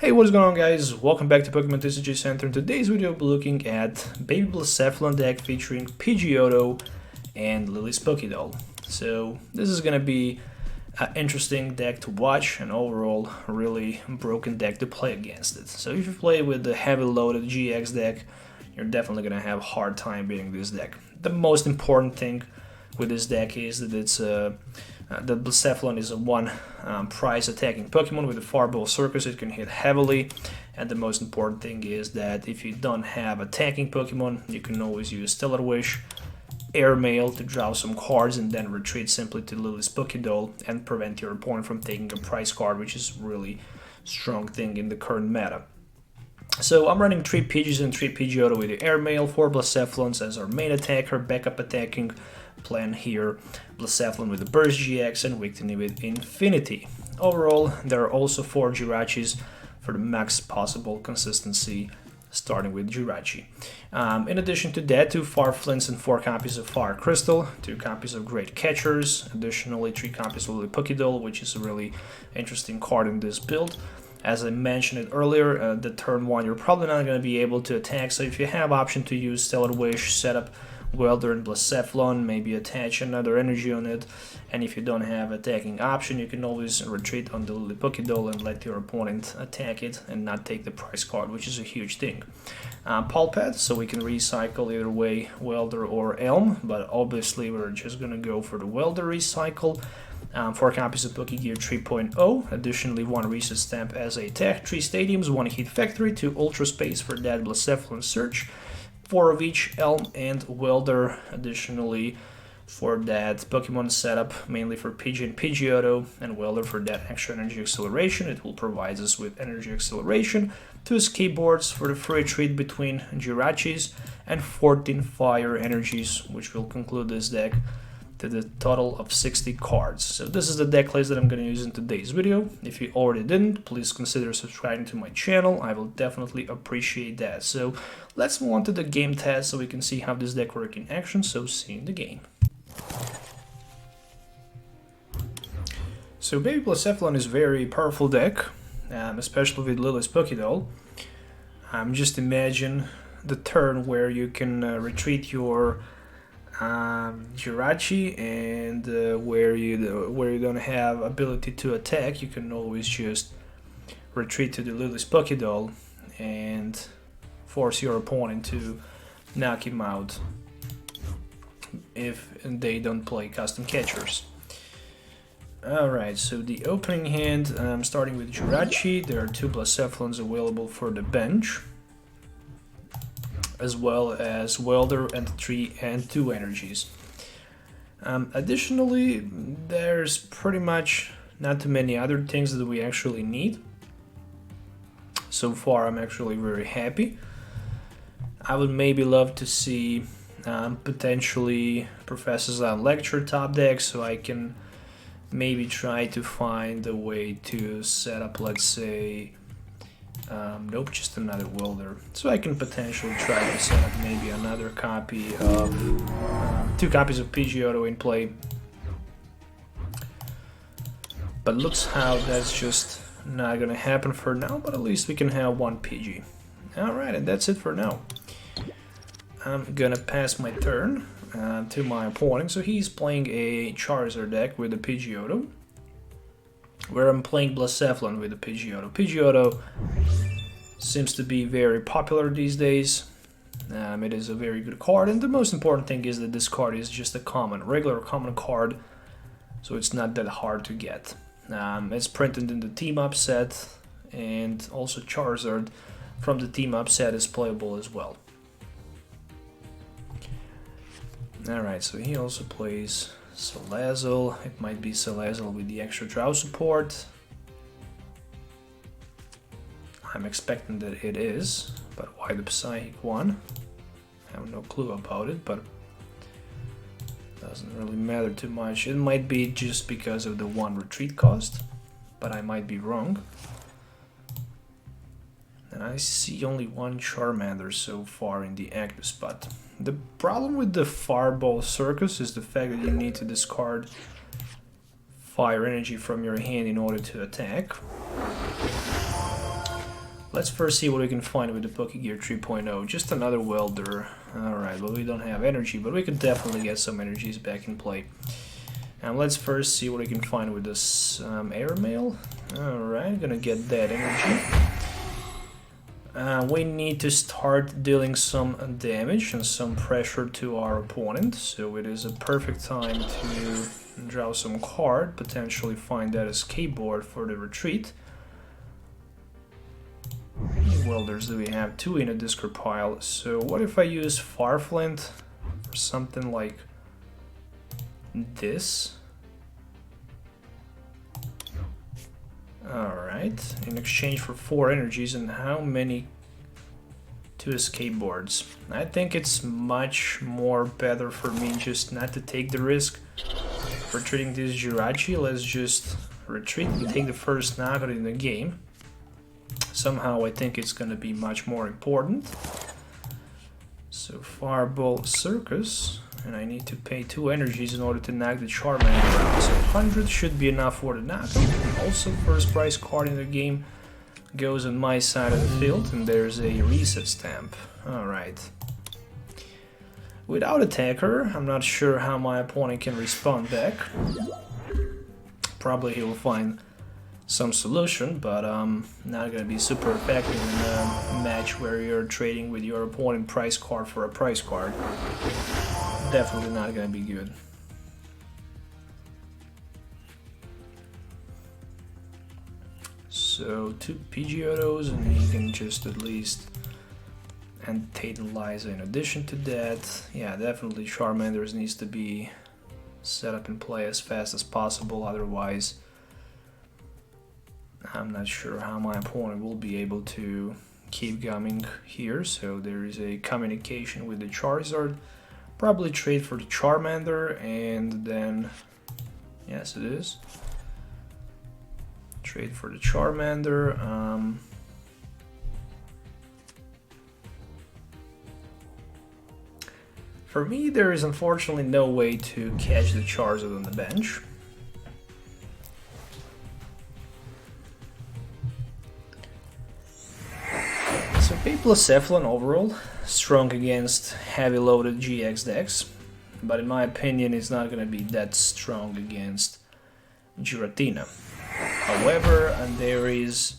Hey, what is going on, guys? Welcome back to Pokemon TCG Center. In today's video, we'll be looking at Baby Blacephalon deck featuring Pidgeotto and Lillie's Pokédoll. So this is going to be an interesting deck to watch and overall really broken deck to play against it. So if you play with the heavy loaded GX deck, you're definitely going to have a hard time beating this deck. The most important thing with this deck is that the Blacephalon is a one price attacking Pokemon with a Fireball Circus. It can hit heavily, and the most important thing is that if you don't have attacking Pokemon, you can always use Stellar Wish, Airmail to draw some cards, and then retreat simply to Lillie's Pokédoll and prevent your opponent from taking a prize card, which is really strong thing in the current meta. So I'm running 3 Pidgeys and 3 Pidgeotto with the Airmail, 4 Blacephalons as our main attacker, backup attacking plan here, Blacephalon with the Burst GX and Victini with Infinity. Overall, there are also 4 Jirachis for the max possible consistency, starting with Jirachi. In addition to that, 2 Farflints and 4 copies of Fire Crystal, 2 copies of Great Catchers, additionally 3 copies of the Pokédoll, which is a really interesting card in this build. As I mentioned it earlier, the turn 1 you're probably not going to be able to attack, so if you have option to use Stellar Wish, set up Welder and Blacephalon, maybe attach another energy on it, and if you don't have attacking option, you can always retreat on the Lillie Pokédoll and let your opponent attack it and not take the prize card, which is a huge thing. Pulpad, so we can recycle either way, Welder or Elm, but obviously we're just gonna go for the Welder recycle. 4 copies of Pokegear 3.0, additionally 1 reset stamp as a tech, 3 stadiums, 1 heat factory, 2 ultra space for that Blacephalon search, 4 of each Elm and Welder, additionally for that Pokemon setup, mainly for Pidgey and Pidgeotto, and Welder for that extra energy acceleration. It will provide us with energy acceleration, 2 escape boards for the free retreat between Jirachis, and 14 fire energies, which will conclude this deck to the total of 60 cards. So this is the deck list that I'm going to use in today's video. If you already didn't, please consider subscribing to my channel. I will definitely appreciate that. So let's move on to the game test so we can see how this deck works in action. So see you in the game. So Baby Blacephalon is a very powerful deck, especially with Lillie's Pokédoll. Just imagine the turn where you can retreat your Jirachi, and where you don't have ability to attack, you can always just retreat to the Lillie's Pokédoll and force your opponent to knock him out if they don't play custom catchers. Alright, so the opening hand, starting with Jirachi, there are 2 Blacephalons available for the bench, as well as Welder and 3 and 2 energies. Additionally, there's pretty much not too many other things that we actually need. So far, I'm actually very happy. I would maybe love to see potentially Professor Zion Lecture top deck, so I can maybe try to find a way to set up, let's say, nope, just another Welder. So I can potentially try to set up maybe another copy of 2 copies of Pidgeotto in play. But looks how that's just not gonna happen for now, but at least we can have 1 Pidgey. Alright, and that's it for now. I'm gonna pass my turn to my opponent. So he's playing a Charizard deck with a Pidgeotto, where I'm playing Blacephalon with the Pidgeotto. Pidgeotto seems to be very popular these days. It is a very good card, and the most important thing is that this card is just a regular common card, so it's not that hard to get. It's printed in the Team Up set, and also Charizard from the Team Up set is playable as well. Alright, so he also plays Salazzle. It might be Salazzle with the extra draw support. I'm expecting that it is, but why the Psychic one? I have no clue about it, but doesn't really matter too much. It might be just because of the 1 retreat cost, but I might be wrong. And I see only 1 Charmander so far in the active spot. The problem with the Fireball Circus is the fact that you need to discard fire energy from your hand in order to attack. Let's first see what we can find with the Pokegear 3.0. Just another welder. Alright, well we don't have energy, but we could definitely get some energies back in play. And let's first see what we can find with this airmail. Alright, gonna get that energy. We need to start dealing some damage and some pressure to our opponent, so it is a perfect time to draw some card, potentially find that escape board for the retreat. Welders do we have? 2 in a discard pile, so what if I use Farflint or something like this? Alright, in exchange for 4 energies, and how many 2 escape boards? I think it's much more better for me just not to take the risk retreating this Jirachi. Let's just retreat and take the first knockout in the game. Somehow I think it's gonna be much more important. So Fireball Circus, and I need to pay 2 energies in order to knock the Charmander out. So 100 should be enough for the knockout. Also, first prize card in the game goes on my side of the field, and there's a reset stamp. Alright. Without attacker, I'm not sure how my opponent can respond back. Probably he will find some solution, but not gonna be super effective in a match where you're trading with your opponent prize card for a prize card. Definitely not gonna be good. So 2 Pidgeottos, and he can just at least antagonize in addition to that. Yeah, definitely Charmanders needs to be set up and play as fast as possible, otherwise I'm not sure how my opponent will be able to keep coming here. So there is a communication with the Charizard. Probably trade for the Charmander, and then, yes it is, trade for the Charmander. For me, there is unfortunately no way to catch the Charizard on the bench. So Blacephalon overall, strong against heavy loaded GX decks, but in my opinion it's not gonna be that strong against Giratina. However, there is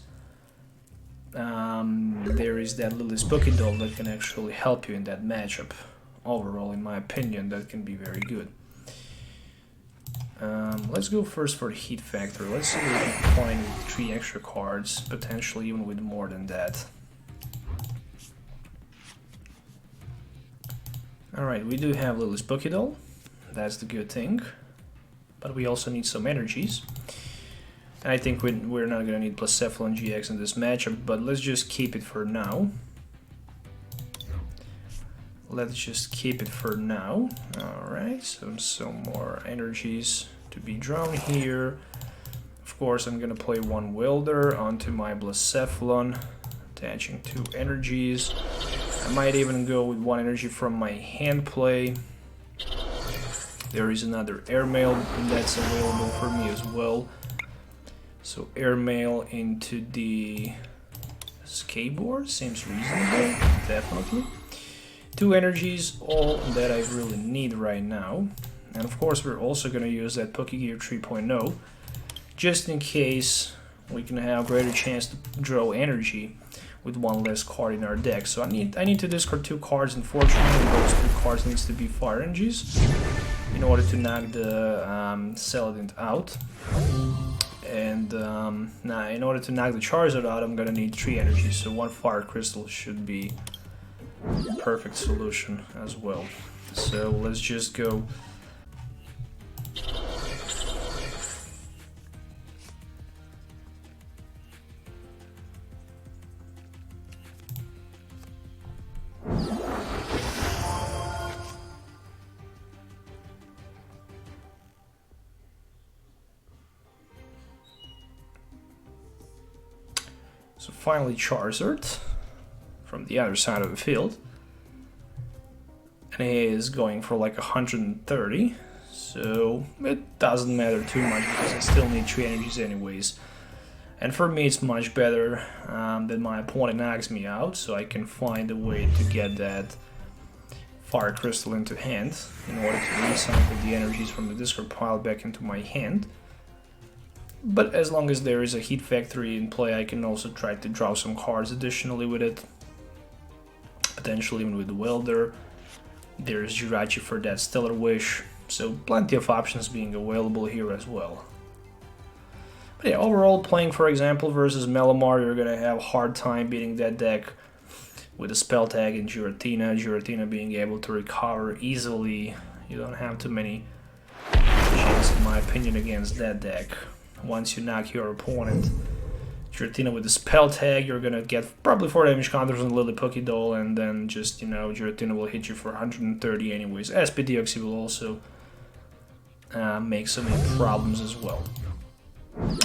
that Lillie's Pokeball that can actually help you in that matchup. Overall, in my opinion, that can be very good. Let's go first for the heat factor. Let's see what we can find with 3 extra cards, potentially even with more than that. Alright, we do have Lillie's Pokeball, that's the good thing, but we also need some energies. And I think we're not gonna need Blacephalon GX in this matchup, but let's just keep it for now. Let's just keep it for now. Alright, so some more energies to be drawn here. Of course, I'm gonna play 1 Welder onto my Blacephalon, attaching 2 energies. I might even go with 1 energy from my hand play. There is another airmail that's available for me as well. So airmail into the skateboard seems reasonable, definitely. 2 energies, all that I really need right now. And of course we're also going to use that Pokegear 3.0 just in case we can have greater chance to draw energy with 1 less card in our deck. So I need to discard 2 cards, unfortunately. Those 2 cards needs to be fire energies in order to knock the Celadon out. And now in order to knock the Charizard out, I'm gonna need 3 energies, so 1 fire crystal should be a perfect solution as well. So let's just go. So finally Charizard from the other side of the field. And he is going for like 130, so it doesn't matter too much because I still need 3 energies anyways. And for me, it's much better that my opponent knocks me out, so I can find a way to get that Fire Crystal into hand in order to recycle the energies from the discard pile back into my hand. But as long as there is a Heat Factory in play, I can also try to draw some cards additionally with it. Potentially even with the Welder. There's Jirachi for that Stellar Wish, so plenty of options being available here as well. But yeah, overall, playing for example versus Melamar, you're gonna have a hard time beating that deck with a Spell Tag and Giratina. Giratina being able to recover easily. You don't have too many chances, in my opinion, against that deck. Once you knock your opponent, Giratina with the Spell Tag, you're gonna get probably 4 damage counters on Lillie Pokédoll, and then just, you know, Giratina will hit you for 130 anyways. SP-Deoxy will also make so many problems as well.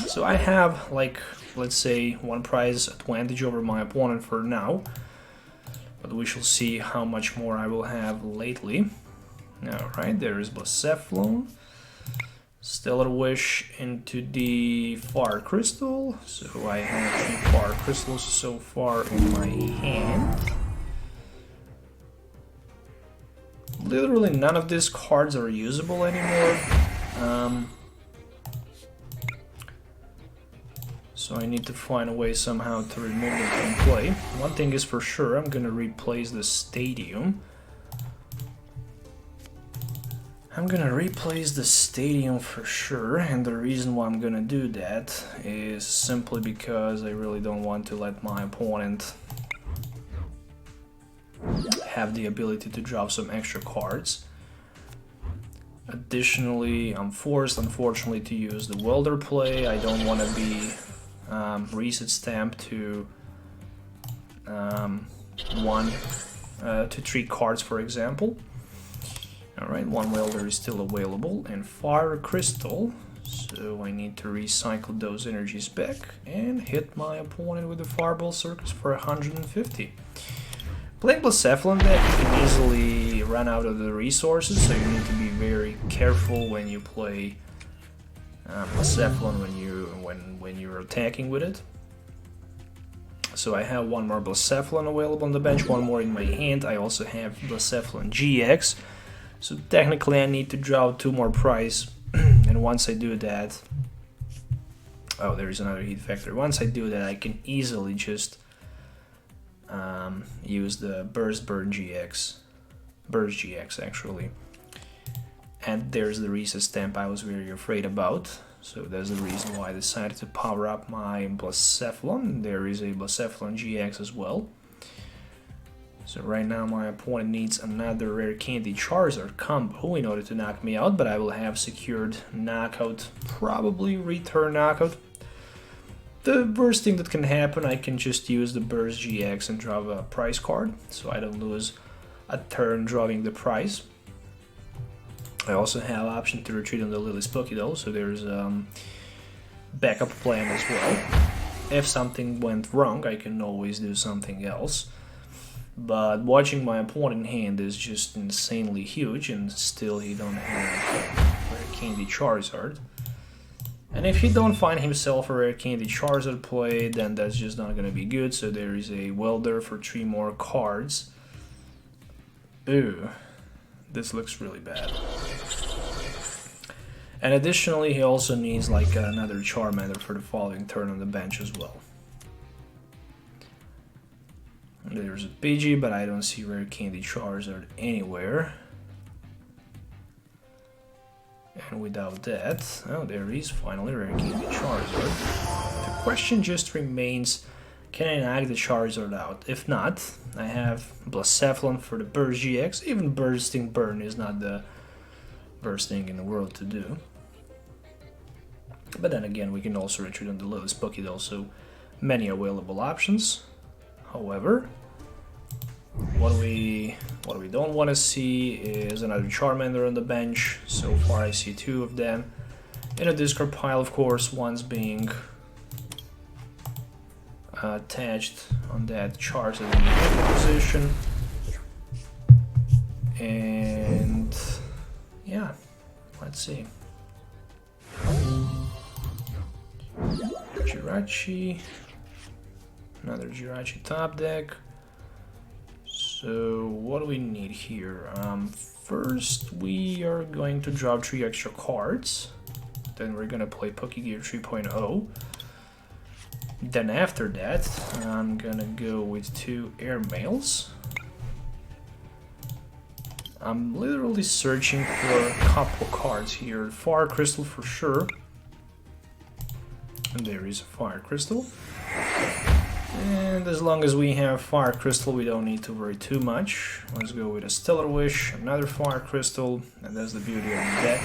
So I have, like, let's say, 1 prize advantage over my opponent for now, but we shall see how much more I will have lately. Alright, there is Blacephalon. Stellar Wish into the Fire Crystal, so I have 3 Fire Crystals so far in my hand. Literally none of these cards are usable anymore, so I need to find a way somehow to remove them from play. One thing is for sure, I'm gonna replace the Stadium. I'm gonna replace the Stadium for sure, and the reason why I'm gonna do that is simply because I really don't want to let my opponent have the ability to drop some extra cards. Additionally, I'm forced, unfortunately, to use the Welder play. I don't want to be reset stamp to 1 to 3 cards, for example. Alright, 1 Welder is still available, and Fire Crystal, so I need to recycle those energies back and hit my opponent with the Fireball Circus for 150. Playing Blacephalon deck, you can easily run out of the resources, so you need to be very careful when you play Blacephalon when you're attacking with it. So I have 1 more Blacephalon available on the bench, 1 more in my hand. I also have Blacephalon GX. So technically I need to draw 2 more prize, and once I do that... Oh, there is another Heat Factory. Once I do that, I can easily just use the Burst GX actually. And there's the reset stamp I was very afraid about. So that's the reason why I decided to power up my Blacephalon. There is a Blacephalon GX as well. So right now my opponent needs another Rare Candy Charizard combo in order to knock me out, but I will have secured knockout, probably return knockout. The worst thing that can happen, I can just use the Burst GX and draw a prize card, so I don't lose a turn drawing the prize. I also have option to retreat on the Lillie's Pokédoll, so there's backup plan as well. If something went wrong, I can always do something else. But watching my opponent hand is just insanely huge, and still he don't have Rare Candy Charizard. And if he don't find himself a Rare Candy Charizard play, then that's just not gonna be good, so there is a Welder for 3 more cards. Ooh, this looks really bad. And additionally, he also needs like another Charmander for the following turn on the bench as well. There's a Pidgey, but I don't see Rare Candy Charizard anywhere. And without that, oh, there is finally Rare Candy Charizard. The question just remains, can I knock the Charizard out? If not, I have Blacephalon for the Burst GX. Even Bursting Burn is not the worst thing in the world to do. But then again, we can also retreat on the Lillie's Pokédoll, so many available options. However, what we don't want to see is another Charmander on the bench. So far I see 2 of them. In a discard pile, of course, one's being attached on that Charizard in the position. And yeah, let's see. Jirachi. Another Jirachi top deck. So what do we need here? First we are going to drop 3 extra cards. Then we're gonna play Pokegear 3.0. Then after that, I'm gonna go with 2 air mails. I'm literally searching for a couple cards here. Fire Crystal for sure. And there is a Fire Crystal. And as long as we have Fire Crystal, we don't need to worry too much. Let's go with a Stellar Wish, another Fire Crystal, and that's the beauty of the deck.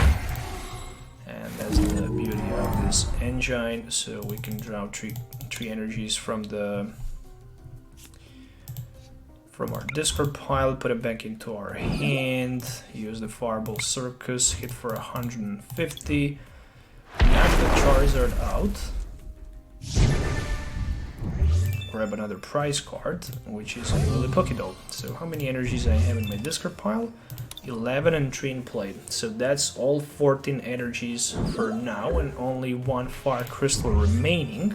And that's the beauty of this engine, so we can draw three energies from our discard pile, put it back into our hand, use the Fireball Circus, hit for 150, knock the Charizard out, grab another prize card, which is a Lillie Pokédoll. So how many energies I have in my discard pile? 11 and 3 in play. So that's all 14 energies for now and only 1 Fire Crystal remaining,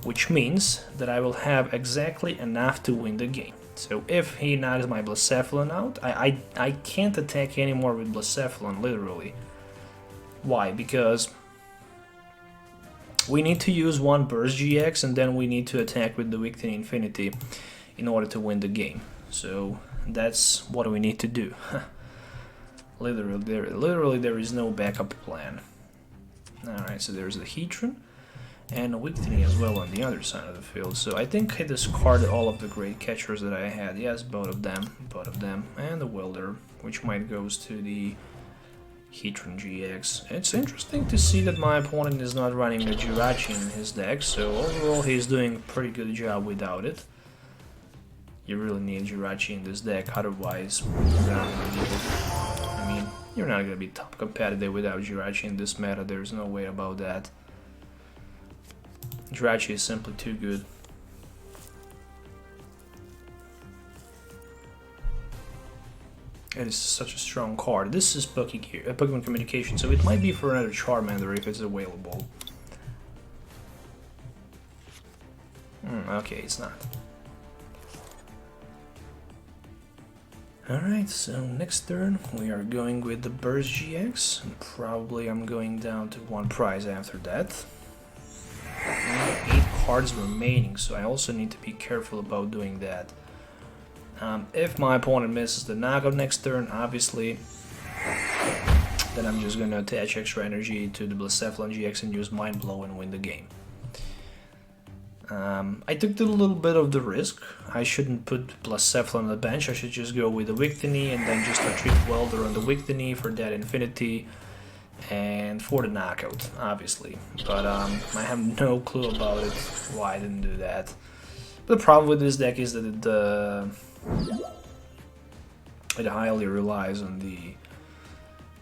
which means that I will have exactly enough to win the game. So if he knocks my Blacephalon out, I can't attack anymore with Blacephalon, literally. Why? Because we need to use 1 Burst GX and then we need to attack with the Victini Infinity in order to win the game. So that's what we need to do. Literally there is no backup plan. Alright, so there's the Heatran and a Victini as well on the other side of the field. So I think I discarded all of the great catchers that I had. Yes, both of them, and the Welder, which might goes to the Heatran GX. It's interesting to see that my opponent is not running a Jirachi in his deck, so overall he's doing a pretty good job without it. You really need Jirachi in this deck, otherwise you're not gonna be able, I mean, you're not gonna be top competitive without Jirachi in this meta, there's no way about that. Jirachi is simply too good. It is such a strong card. This is Pokemon Communication, so it might be for another Charmander if it's available. Okay, it's not. Alright, so next turn we are going with the Burst GX. And probably I'm going down to 1 prize after that. Only 8 cards remaining, so I also need to be careful about doing that. If my opponent misses the knockout next turn, obviously, then I'm just gonna attach extra energy to the Blacephalon GX and use Mind Blow and win the game. I took a little bit of the risk. I shouldn't put Blacephalon on the bench, I should just go with the Victini and then just treat Welder on the Victini for that Infinity and for the knockout, obviously. But I have no clue about it, why I didn't do that. The problem with this deck is that it highly relies on the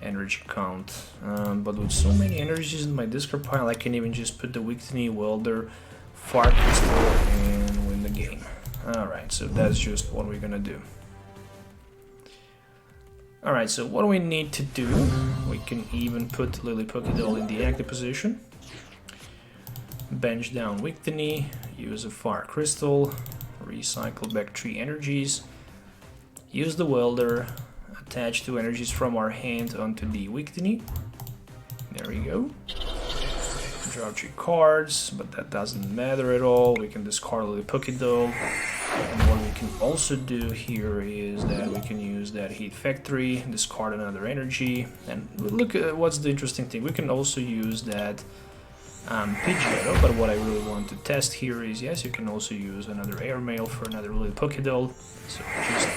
energy count, but with so many energies in my discard pile, I can even just put the Victini, Welder, Fire Crystal, and win the game. Alright, so that's just what we're gonna do. Alright, so what do we need to do? We can even put Lillie Pokédoll in the active position. Bench down Victini, use a Fire Crystal, recycle back 3 energies, use the Welder, attach 2 energies from our hand onto the Victini. There we go. Draw 3 cards, but that doesn't matter at all. We can discard Lillie Pokédoll. And what we can also do here is that we can use that Heat Factory, discard another energy. And look at what's the interesting thing. We can also use that Pidgeotto, but what I really want to test here is, yes, you can also use another Airmail for another Lillie Pokédoll. So just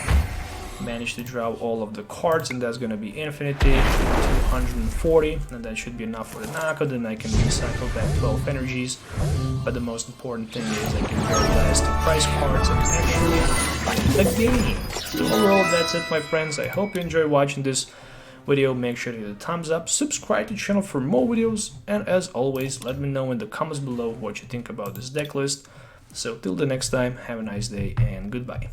manage to draw all of the cards, and that's going to be Infinity, 240, and that should be enough for the knockout. Then I can recycle back 12 energies, but the most important thing is I can draw the last 2 prize cards and actually win the game. So overall, that's it, my friends. I hope you enjoy watching this video. Make sure to hit the thumbs up, subscribe to the channel for more videos, and as always, let me know in the comments below what you think about this deck list. So till the next time, have a nice day and goodbye.